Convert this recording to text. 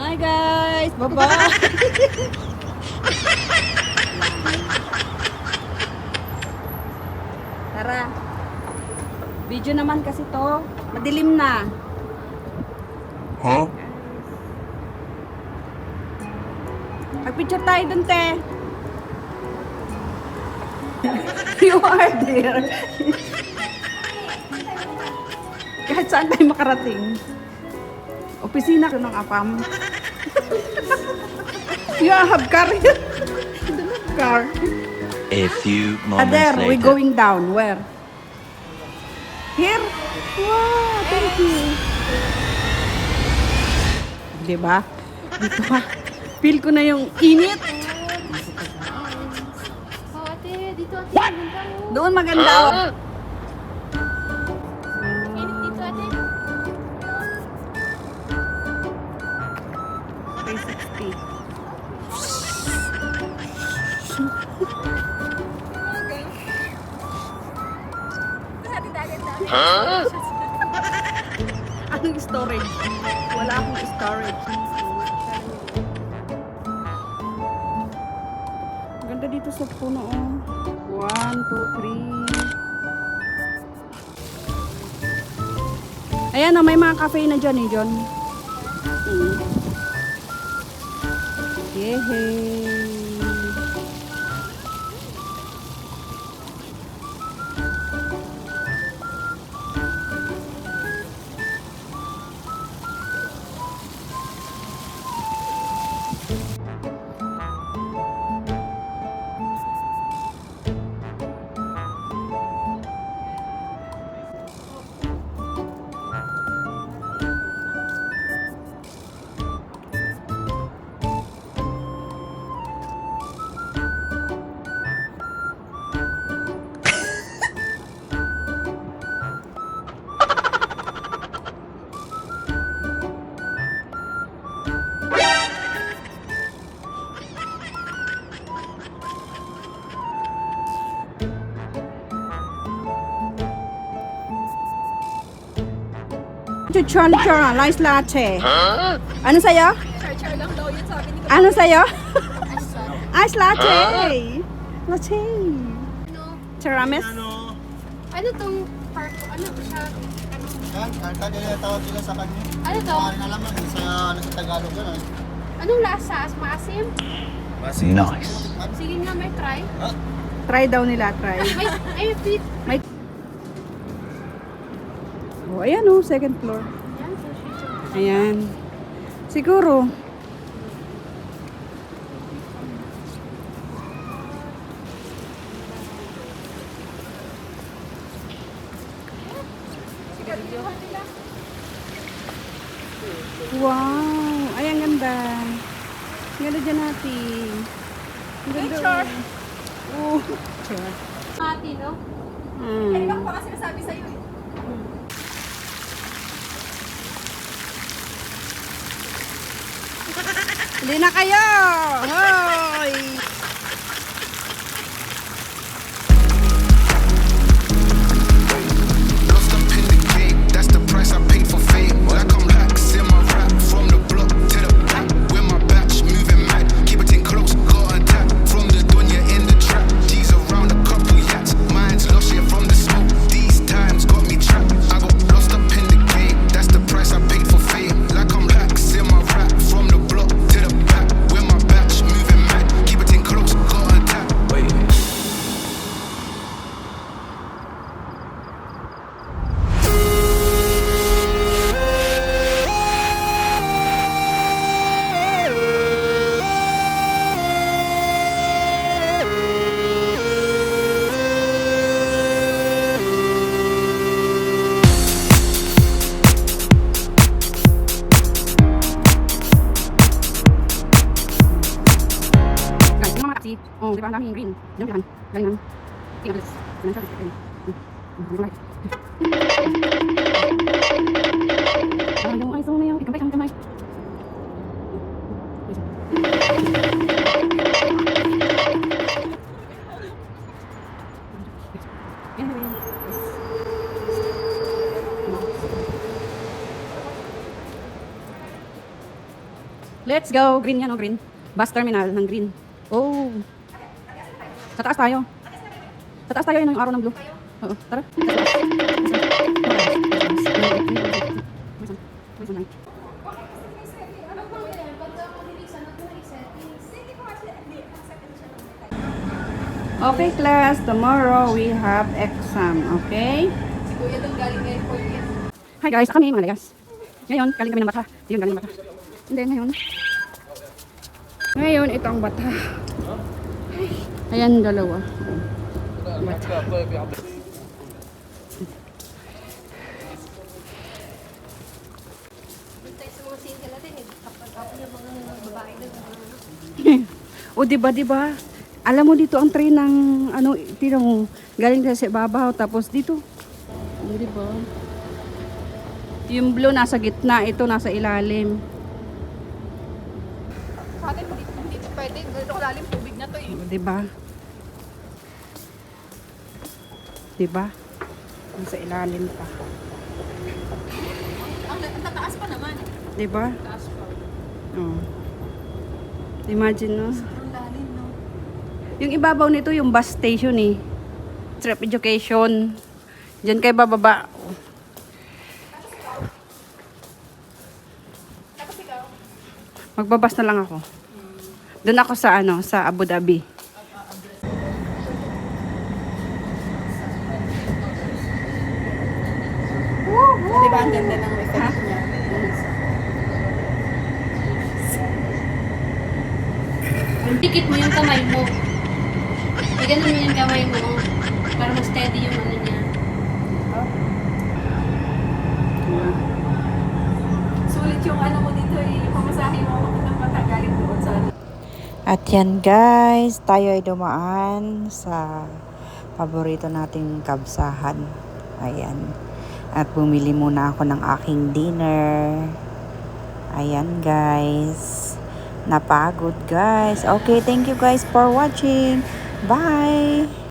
Bye guys! Bye-bye! Tara. Video naman kasi to. Madilim na. Huh? Mag-picture tayo dun, te. You are there. Kahit saan tayo makarating. Opisina ko ng APAM. You have car. You don't have car. A few moments There, later. we're going down. Where? Here? Wow, thank you. Diba? Dito ka. Feel ko na yung init. Oh, ate, dito ate. Maganda mo. Doon maganda. Init dito ate. 360. Anong storage? Wala akong storage. Ganda dito sa puno, oh. 1, 2, 3. Ayan, oh, may mga cafe na dyan, eh, John. Yehey! Chuchon, nice latte. Ano sa'yo? Char-char lang daw yun sabi ni Ano sa'yo? Aswan. Ice latte. Latte. Ano? Tiramis? Ano tong park? Ano siya? Ano? Yan, karta nila tawag nila sa kanya. Ano to? Maaari na alam mo, sa ano sa Tagalog yun. Anong lasa? Maasim? Nice. Sige nga, may try. Try daw nila, try. Ay, fit. May... Oh, ayan oh, second floor. Yan, sushi. Ayan. Siguro. Wow! Ay, ang ganda. Ang ganda dyan natin. Ang ganda. Picture. Oh. Sure. Mati, no? Hmm. Baka sinasabi sa'yo eh. Hindi na kayo! Hoy! Lost up in the game, that's the price I paid for fame. Like I'm lax in my rap, from the block to the back. With my batch moving mad, keep it in close, got attack. From the dunya in the trap, G's around a couple yats. Mine's lost shit from the smoke, these times got me trapped. I got lost up in the game, that's the price I paid for fame. Like I'm lax in my rap, from the block to the back. With my batch moving mad, keep it in close, got attack. Wait. Guys, yung mga taxi. Oh, di ba? Ang daming green. Diyan, diyan. Galingan. Tingnan this. Financial district. Right. Yung ice na yung ikamay, kamay. Let's go. Green yan, oh, green. Bus terminal ng green. Oh. Sa taas tayo. Sa taas tayo, yun yung araw ng blue. Oo, tara. Okay, class. Tomorrow we have exam. Okay? Kuya doon galing airport yan. Hi guys, kami mga layas. Ngayon, galing kami ng Bata. Yun, galing ng Bata. Hindi, ngayon. Ngayon, ito ang Bata. Ayan, dalawa. Bata. Tayo sa mga single natin, kapag ako yung mga babae doon. O, diba? Alam mo dito ang train ng, ano, tino mo, galing sa ibabaw, tapos dito. O, diba? Yung blue nasa gitna, ito nasa ilalim. Sa atin, hindi pwede. Ganito kalalim, tubig na to eh. O, diba? Diba? Nasa ilalim pa. Ang tataas pa naman. Diba? Taas pa. Oh. Imagine, no? Ang lalim, no? Yung ibabaw nito, yung bus station eh. Trip Education. Diyan kayo bababa. Magbabas na lang ako. Doon ako sa ano, sa Abu Dhabi. Diba ang ganda ng effect niya? Tikit mo yung kamay mo. Ganun mo yung kamay mo. Para mas steady yung ano niya. Sulit yung ano mo dito eh. Yung pamasahe mo ng matagaling doon sa At yan guys, tayo ay dumaan sa paborito nating kabsahan. Ayan. At bumili muna ako ng aking dinner. Ayan guys. Napagod guys. Okay, thank you guys for watching. Bye!